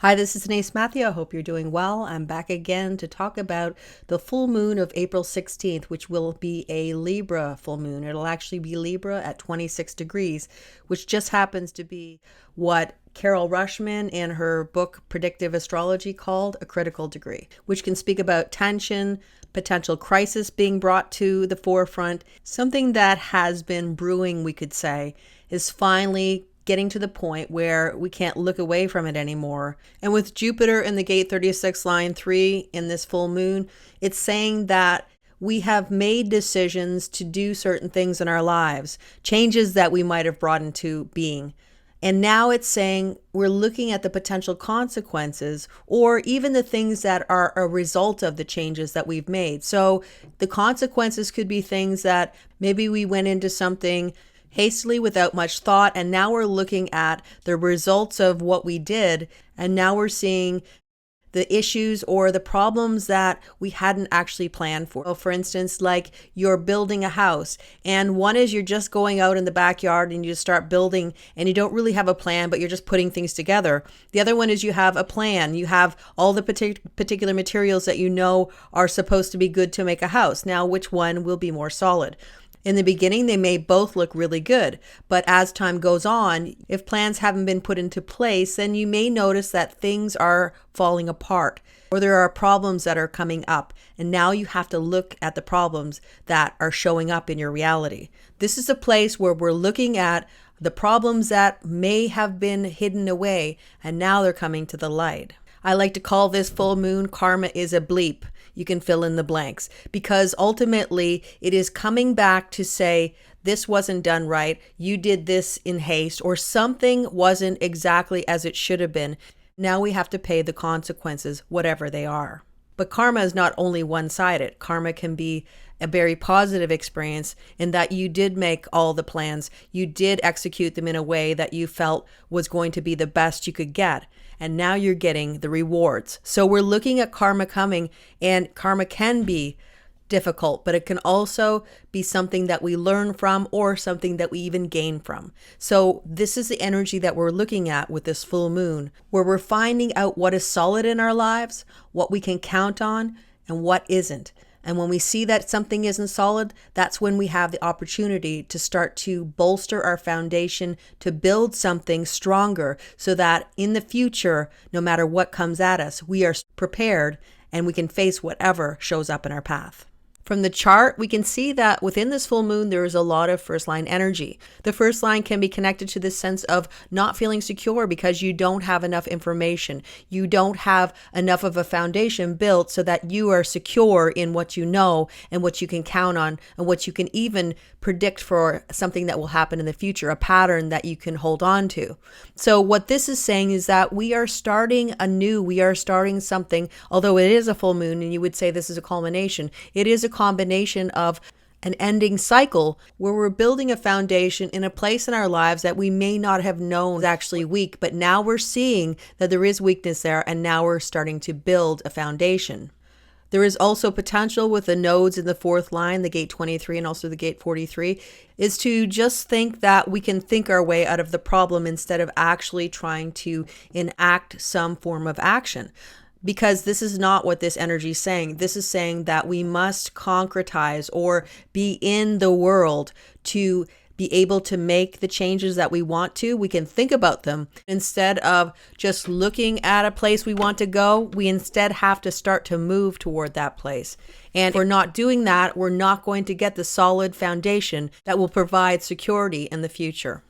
Hi, this is Denise Matthew. I hope you're doing well. I'm back again to talk about the full moon of April 16th, which will be a Libra full moon. It'll actually be Libra at 26 degrees, which just happens to be what Carol Rushman in her book Predictive Astrology called a critical degree, which can speak about tension, potential crisis being brought to the forefront. Something that has been brewing, we could say, is finally getting to the point where we can't look away from it anymore. And with Jupiter in the gate 36 line 3 in this full moon, it's saying that we have made decisions to do certain things in our lives, changes that we might have brought into being. And now it's saying we're looking at the potential consequences or even the things that are a result of the changes that we've made. So the consequences could be things that maybe we went into something hastily without much thought, and now we're looking at the results of what we did, and now we're seeing the issues or the problems that we hadn't actually planned for. So for instance, like you're building a house, and one is you're just going out in the backyard and you just start building and you don't really have a plan, but you're just putting things together. The other one is you have a plan. You have all the particular materials that you know are supposed to be good to make a house. Now, which one will be more solid? In the beginning, they may both look really good, but as time goes on, if plans haven't been put into place, then you may notice that things are falling apart or there are problems that are coming up. And now you have to look at the problems that are showing up in your reality. This is a place where we're looking at the problems that may have been hidden away, and now they're coming to the light. I like to call this full moon karma is a bleep. You can fill in the blanks because ultimately it is coming back to say, this wasn't done right. You did this in haste, or something wasn't exactly as it should have been. Now we have to pay the consequences, whatever they are. But karma is not only one-sided. Karma can be a very positive experience in that you did make all the plans. You did execute them in a way that you felt was going to be the best you could get. And now you're getting the rewards. So we're looking at karma coming, and karma can be difficult, but it can also be something that we learn from or something that we even gain from. So this is the energy that we're looking at with this full moon, where we're finding out what is solid in our lives, what we can count on, and what isn't. And when we see that something isn't solid, that's when we have the opportunity to start to bolster our foundation, to build something stronger so that in the future, no matter what comes at us, we are prepared and we can face whatever shows up in our path. From the chart, we can see that within this full moon, there is a lot of first line energy. The first line can be connected to this sense of not feeling secure because you don't have enough information. You don't have enough of a foundation built so that you are secure in what you know and what you can count on and what you can even predict for something that will happen in the future, a pattern that you can hold on to. So what this is saying is that we are starting anew. We are starting something, although it is a full moon and you would say this is a culmination. It is a combination of an ending cycle where we're building a foundation in a place in our lives that we may not have known is actually weak, but now we're seeing that there is weakness there, and now we're starting to build a foundation. There is also potential with the nodes in the fourth line, the gate 23 and also the gate 43, is to just think that we can think our way out of the problem instead of actually trying to enact some form of action. Because this is not what this energy is saying. This is saying that we must concretize or be in the world to be able to make the changes that we want to. We can think about them instead of just looking at a place we want to go. We instead have to start to move toward that place. And if we're not doing that, we're not going to get the solid foundation that will provide security in the future.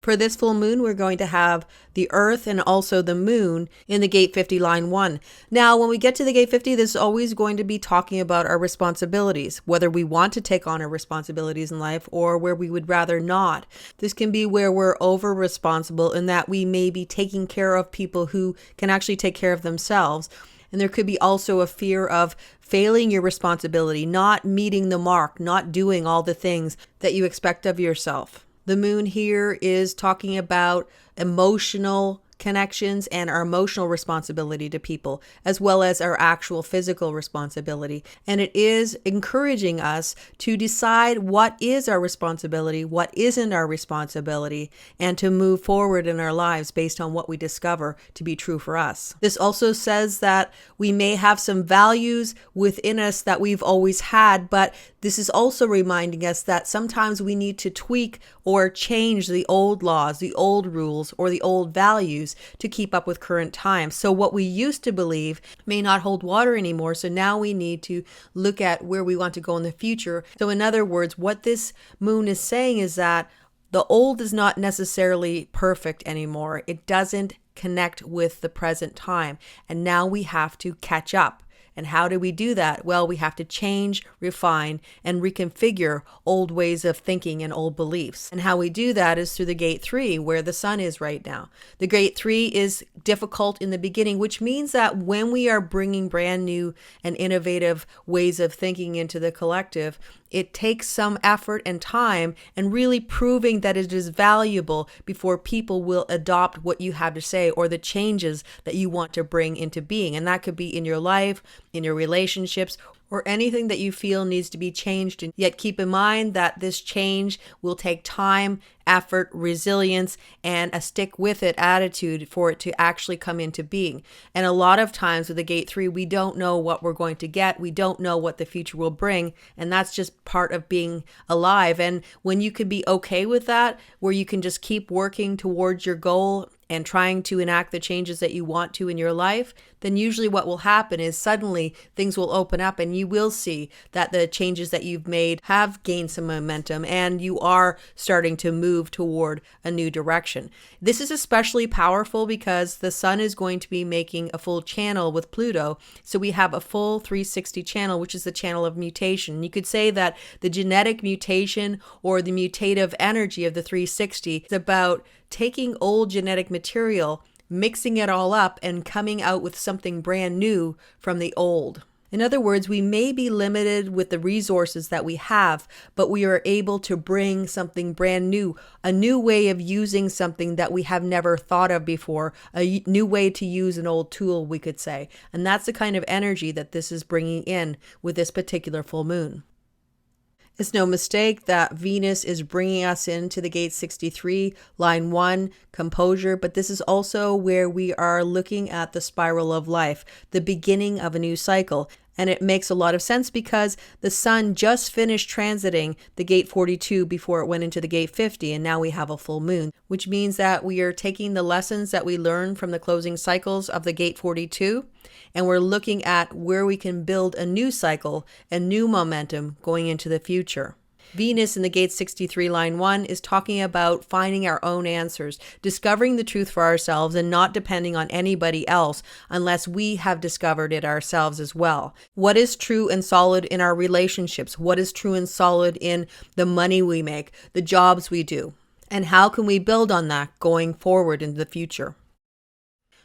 For this full moon, we're going to have the Earth and also the Moon in the gate 50 line 1. Now, when we get to the gate 50, this is always going to be talking about our responsibilities, whether we want to take on our responsibilities in life or where we would rather not. This can be where we're over responsible in that we may be taking care of people who can actually take care of themselves. And there could be also a fear of failing your responsibility, not meeting the mark, not doing all the things that you expect of yourself. The moon here is talking about emotional connections and our emotional responsibility to people, as well as our actual physical responsibility. And it is encouraging us to decide what is our responsibility, what isn't our responsibility, and to move forward in our lives based on what we discover to be true for us. This also says that we may have some values within us that we've always had, but this is also reminding us that sometimes we need to tweak or change the old laws, the old rules, or the old values to keep up with current times. So what we used to believe may not hold water anymore. So now we need to look at where we want to go in the future. So in other words, what this moon is saying is that the old is not necessarily perfect anymore. It doesn't connect with the present time. And now we have to catch up. And how do we do that? Well, we have to change, refine, and reconfigure old ways of thinking and old beliefs. And how we do that is through the gate 3, where the sun is right now. The gate 3 is difficult in the beginning, which means that when we are bringing brand new and innovative ways of thinking into the collective, it takes some effort and time and really proving that it is valuable before people will adopt what you have to say or the changes that you want to bring into being. And that could be in your life, in your relationships, or anything that you feel needs to be changed. And yet keep in mind that this change will take time, effort, resilience, and a stick with it attitude for it to actually come into being. And a lot of times with the gate 3, we don't know what we're going to get. We don't know what the future will bring. And that's just part of being alive. And when you can be okay with that, where you can just keep working towards your goal and trying to enact the changes that you want to in your life, then usually what will happen is suddenly things will open up and you will see that the changes that you've made have gained some momentum and you are starting to move toward a new direction. This is especially powerful because the sun is going to be making a full channel with Pluto. So we have a full 360 channel, which is the channel of mutation. You could say that the genetic mutation or the mutative energy of the 360 is about taking old genetic material, mixing it all up, and coming out with something brand new from the old. In other words, we may be limited with the resources that we have, but we are able to bring something brand new, a new way of using something that we have never thought of before, a new way to use an old tool, we could say. And that's the kind of energy that this is bringing in with this particular full moon. It's no mistake that Venus is bringing us into the gate 63, line 1, composure, but this is also where we are looking at the spiral of life, the beginning of a new cycle. And it makes a lot of sense because the sun just finished transiting the gate 42 before it went into the gate 50, and now we have a full moon, which means that we are taking the lessons that we learned from the closing cycles of the gate 42, and we're looking at where we can build a new cycle and new momentum going into the future. Venus in the gate 63 line 1 is talking about finding our own answers, discovering the truth for ourselves and not depending on anybody else unless we have discovered it ourselves as well. What is true and solid in our relationships? What is true and solid in the money we make, the jobs we do? And how can we build on that going forward into the future?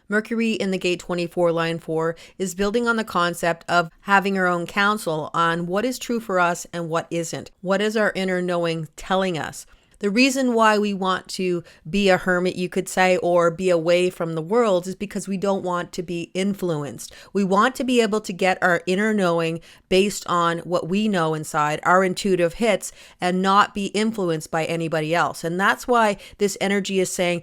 Mercury in the gate 24 line 4 is building on the concept of having our own counsel on what is true for us and what isn't. What is our inner knowing telling us? The reason why we want to be a hermit, you could say, or be away from the world is because we don't want to be influenced. We want to be able to get our inner knowing based on what we know inside, our intuitive hits, and not be influenced by anybody else. And that's why this energy is saying,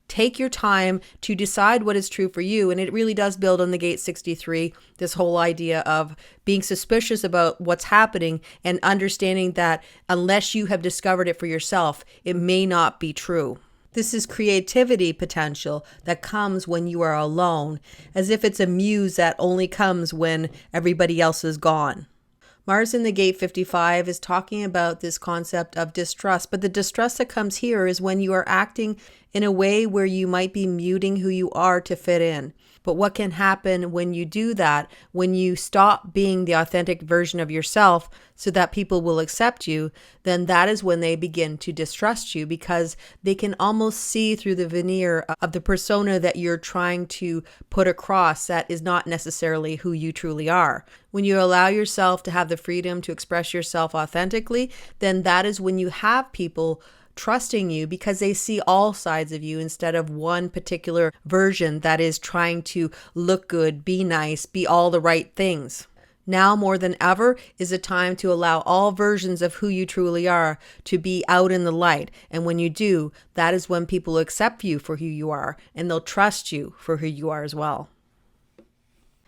take your time to decide what is true for you. And it really does build on the gate 63, this whole idea of being suspicious about what's happening and understanding that unless you have discovered it for yourself, it may not be true. This is creativity potential that comes when you are alone, as if it's a muse that only comes when everybody else is gone. Mars in the gate 55 is talking about this concept of distrust, but the distrust that comes here is when you are acting in a way where you might be muting who you are to fit in. But what can happen when you do that, when you stop being the authentic version of yourself so that people will accept you, then that is when they begin to distrust you because they can almost see through the veneer of the persona that you're trying to put across that is not necessarily who you truly are. When you allow yourself to have the freedom to express yourself authentically, then that is when you have people trusting you because they see all sides of you instead of one particular version that is trying to look good, be nice, be all the right things. Now more than ever is a time to allow all versions of who you truly are to be out in the light. And when you do, that is when people accept you for who you are, and they'll trust you for who you are as well.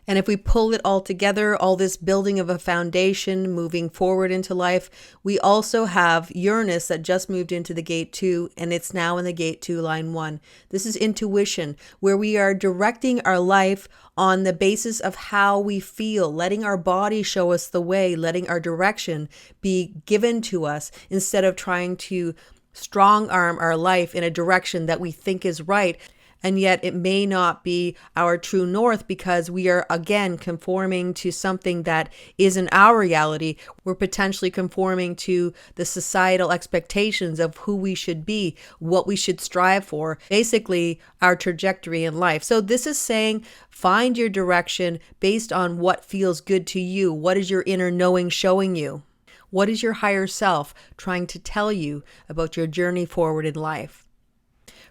And if we pull it all together, all this building of a foundation, moving forward into life, we also have Uranus that just moved into the gate 2, and it's now in the gate 2, line 1. This is intuition, where we are directing our life on the basis of how we feel, letting our body show us the way, letting our direction be given to us instead of trying to strong arm our life in a direction that we think is right. And yet it may not be our true north because we are, again, conforming to something that isn't our reality. We're potentially conforming to the societal expectations of who we should be, what we should strive for, basically our trajectory in life. So this is saying find your direction based on what feels good to you. What is your inner knowing showing you? What is your higher self trying to tell you about your journey forward in life?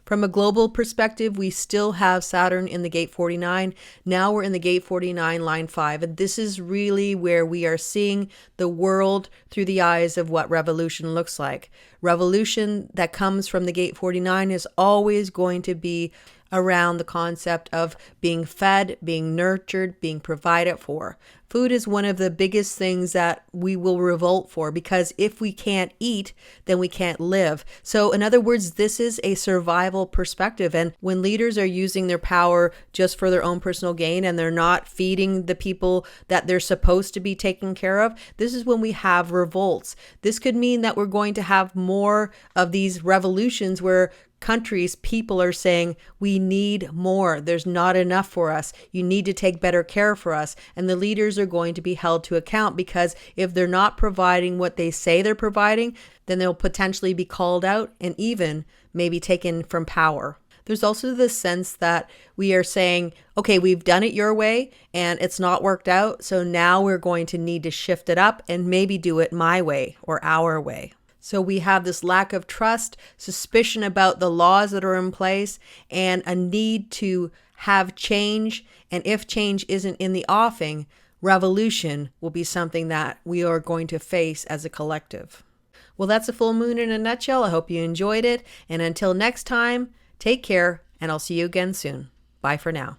From a global perspective, we still have Saturn in the gate 49. Now we're in the gate 49, line 5. And this is really where we are seeing the world through the eyes of what revolution looks like. Revolution that comes from the gate 49 is always going to be around the concept of being fed, being nurtured, being provided for. Food is one of the biggest things that we will revolt for, because if we can't eat, then we can't live. So in other words, this is a survival perspective. And when leaders are using their power just for their own personal gain and they're not feeding the people that they're supposed to be taking care of, this is when we have revolts. This could mean that we're going to have more of these revolutions where countries, people are saying, we need more. There's not enough for us. You need to take better care for us. And the leaders are going to be held to account, because if they're not providing what they say they're providing, then they'll potentially be called out and even maybe taken from power. There's also this sense that we are saying, okay, we've done it your way and it's not worked out. So now we're going to need to shift it up and maybe do it my way or our way. So we have this lack of trust, suspicion about the laws that are in place, and a need to have change. And if change isn't in the offing, revolution will be something that we are going to face as a collective. Well, that's a full moon in a nutshell. I hope you enjoyed it. And until next time, take care, and I'll see you again soon. Bye for now.